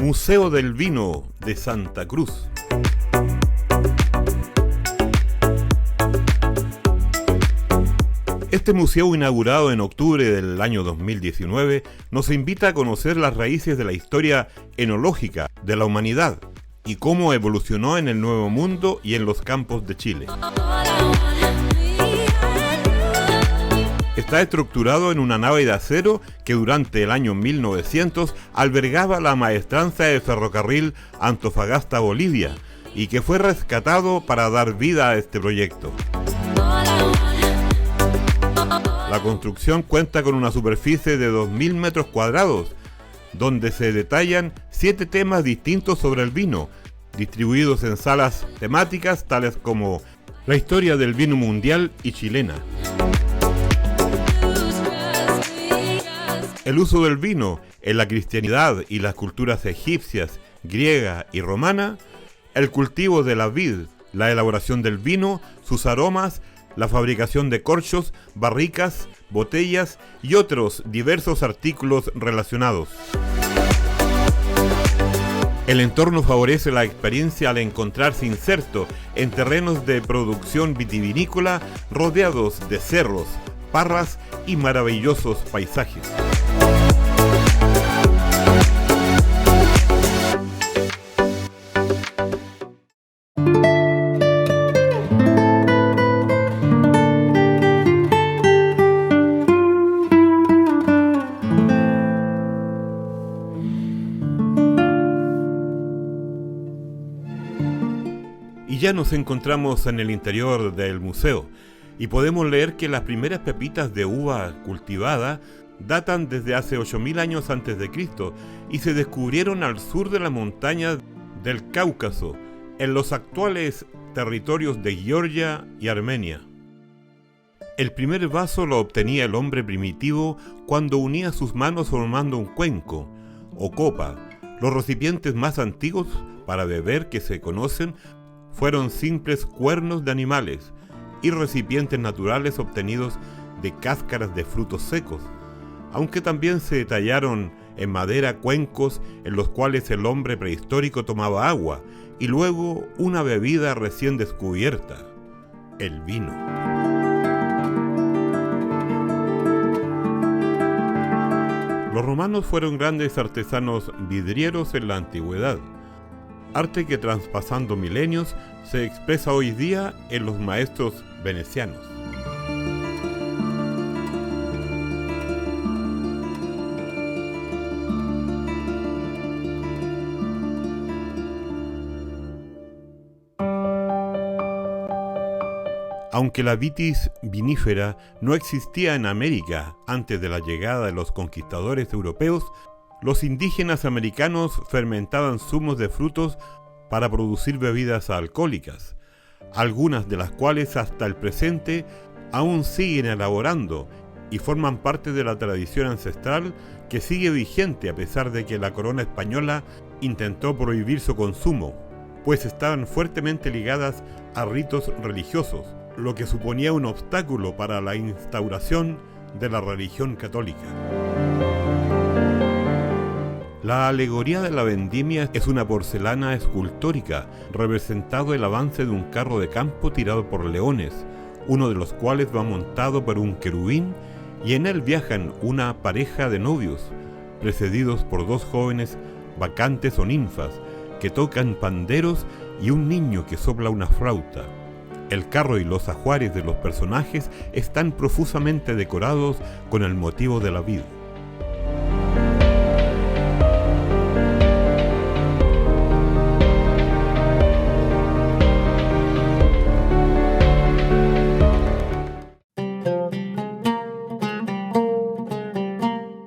Museo del Vino de Santa Cruz. Este museo, inaugurado en octubre del año 2019, nos invita a conocer las raíces de la historia enológica de la humanidad y cómo evolucionó en el Nuevo Mundo y en los campos de Chile. Está estructurado en una nave de acero que durante el año 1900 albergaba la maestranza de ferrocarril Antofagasta-Bolivia y que fue rescatado para dar vida a este proyecto. La construcción cuenta con una superficie de 2.000 metros cuadrados, donde se detallan 7 temas distintos sobre el vino, distribuidos en salas temáticas tales como la historia del vino mundial y chilena, el uso del vino en la cristianidad y las culturas egipcias, griega y romana, el cultivo de la vid, la elaboración del vino, sus aromas, la fabricación de corchos, barricas, botellas y otros diversos artículos relacionados. El entorno favorece la experiencia al encontrarse inserto en terrenos de producción vitivinícola rodeados de cerros, parras y maravillosos paisajes. Y ya nos encontramos en el interior del museo y podemos leer que las primeras pepitas de uva cultivada datan desde hace 8.000 años antes de Cristo y se descubrieron al sur de las montañas del Cáucaso, en los actuales territorios de Georgia y Armenia. El primer vaso lo obtenía el hombre primitivo cuando unía sus manos formando un cuenco o copa. Los recipientes más antiguos para beber que se conocen fueron simples cuernos de animales y recipientes naturales obtenidos de cáscaras de frutos secos, aunque también se tallaron en madera cuencos en los cuales el hombre prehistórico tomaba agua y luego una bebida recién descubierta, el vino. Los romanos fueron grandes artesanos vidrieros en la antigüedad, arte que traspasando milenios se expresa hoy día en los maestros venecianos. Aunque la vitis vinífera no existía en América antes de la llegada de los conquistadores europeos, los indígenas americanos fermentaban zumos de frutos para producir bebidas alcohólicas, algunas de las cuales hasta el presente aún siguen elaborando y forman parte de la tradición ancestral que sigue vigente a pesar de que la corona española intentó prohibir su consumo, pues estaban fuertemente ligadas a ritos religiosos, lo que suponía un obstáculo para la instauración de la religión católica. La alegoría de la vendimia es una porcelana escultórica representando el avance de un carro de campo tirado por leones, uno de los cuales va montado por un querubín y en él viajan una pareja de novios, precedidos por 2 jóvenes bacantes o ninfas que tocan panderos y un niño que sopla una flauta. El carro y los ajuares de los personajes están profusamente decorados con el motivo de la vid.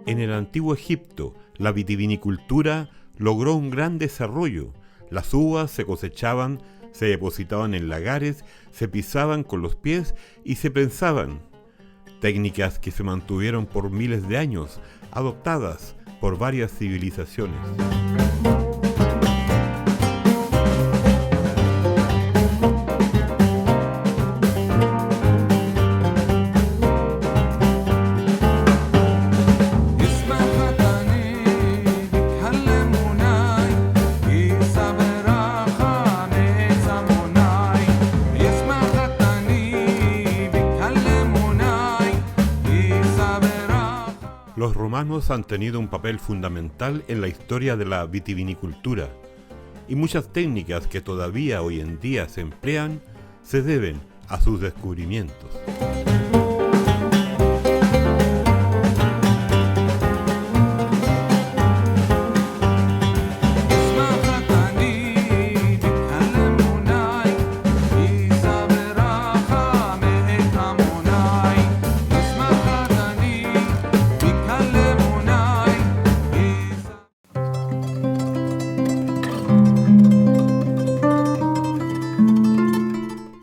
En el antiguo Egipto, la vitivinicultura logró un gran desarrollo. Las uvas se cosechaban, se depositaban en lagares, se pisaban con los pies y se prensaban. Técnicas que se mantuvieron por miles de años, adoptadas por varias civilizaciones. Los romanos han tenido un papel fundamental en la historia de la vitivinicultura, y muchas técnicas que todavía hoy en día se emplean se deben a sus descubrimientos.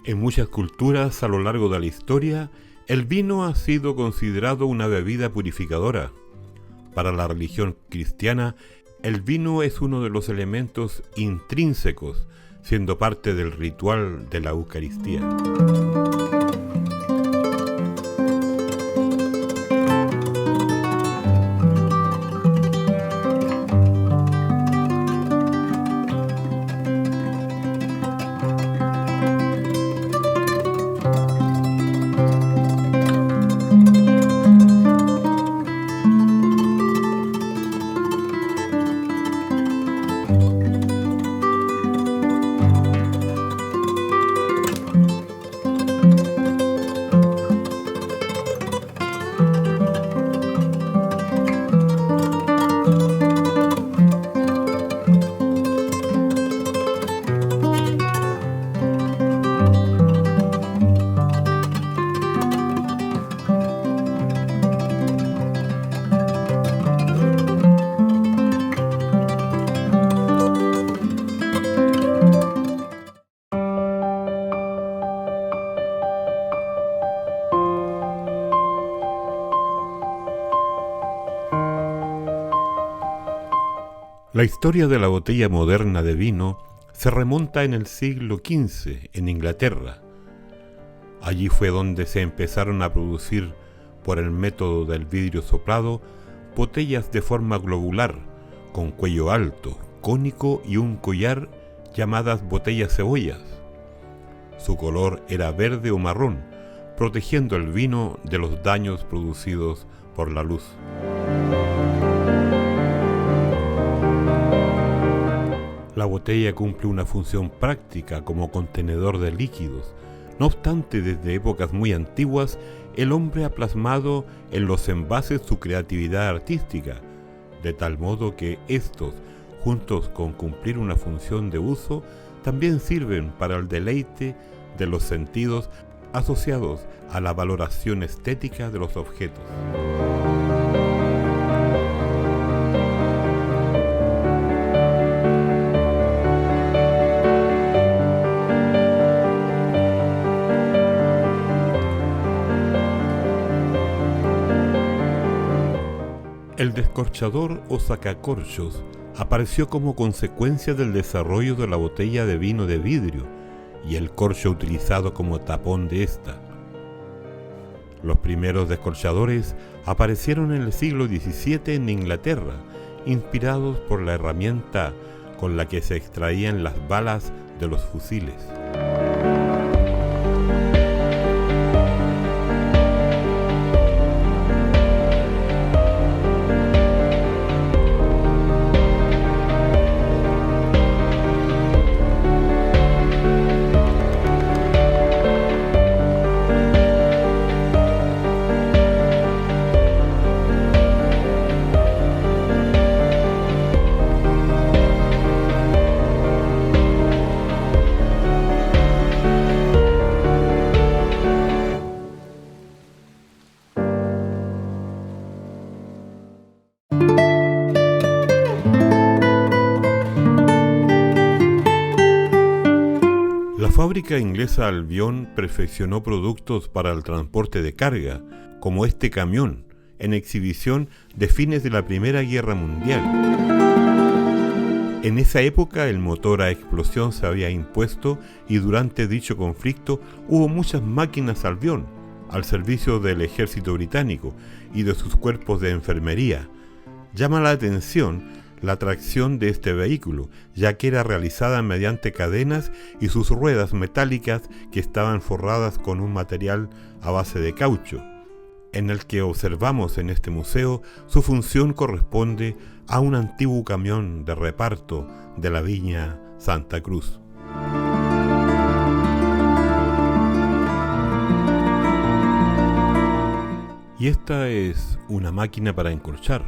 En muchas culturas a lo largo de la historia, el vino ha sido considerado una bebida purificadora. Para la religión cristiana, el vino es uno de los elementos intrínsecos, siendo parte del ritual de la Eucaristía. La historia de la botella moderna de vino se remonta en el siglo XV en Inglaterra. Allí fue donde se empezaron a producir, por el método del vidrio soplado, botellas de forma globular, con cuello alto, cónico y un collar, llamadas botellas cebollas. Su color era verde o marrón, protegiendo el vino de los daños producidos por la luz. La botella cumple una función práctica como contenedor de líquidos. No obstante, desde épocas muy antiguas, el hombre ha plasmado en los envases su creatividad artística, de tal modo que estos, juntos con cumplir una función de uso, también sirven para el deleite de los sentidos asociados a la valoración estética de los objetos. El descorchador o sacacorchos apareció como consecuencia del desarrollo de la botella de vino de vidrio y el corcho utilizado como tapón de esta. Los primeros descorchadores aparecieron en el siglo XVII en Inglaterra, inspirados por la herramienta con la que se extraían las balas de los fusiles. La fábrica inglesa Albion perfeccionó productos para el transporte de carga, como este camión, en exhibición de fines de la Primera Guerra Mundial. En esa época el motor a explosión se había impuesto y durante dicho conflicto hubo muchas máquinas Albion al servicio del ejército británico y de sus cuerpos de enfermería. Llama la atención la tracción de este vehículo, ya que era realizada mediante cadenas y sus ruedas metálicas que estaban forradas con un material a base de caucho. en el que observamos en este museo, su función corresponde a un antiguo camión de reparto de la viña Santa Cruz. Y esta es una máquina para encorchar.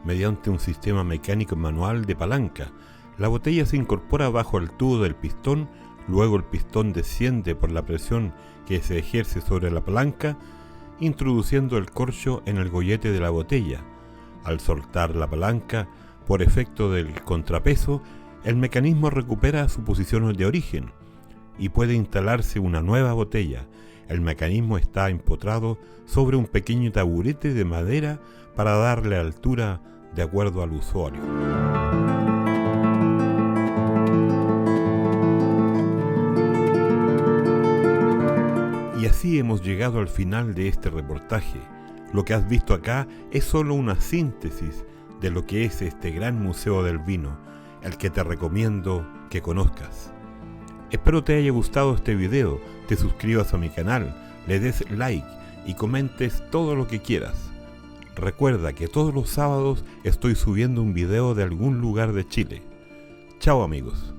Mediante un sistema mecánico manual de palanca, la botella se incorpora bajo el tubo del pistón, luego el pistón desciende por la presión que se ejerce sobre la palanca, introduciendo el corcho en el gollete de la botella. Al soltar la palanca, por efecto del contrapeso, el mecanismo recupera su posición de origen y puede instalarse una nueva botella. El mecanismo está empotrado sobre un pequeño taburete de madera para darle altura de acuerdo al usuario. Y así hemos llegado al final de este reportaje. Lo que has visto acá es solo una síntesis de lo que es este gran museo del vino, el que te recomiendo que conozcas. Espero te haya gustado este video, te suscribas a mi canal, le des like y comentes todo lo que quieras. Recuerda que todos los sábados estoy subiendo un video de algún lugar de Chile. Chao amigos.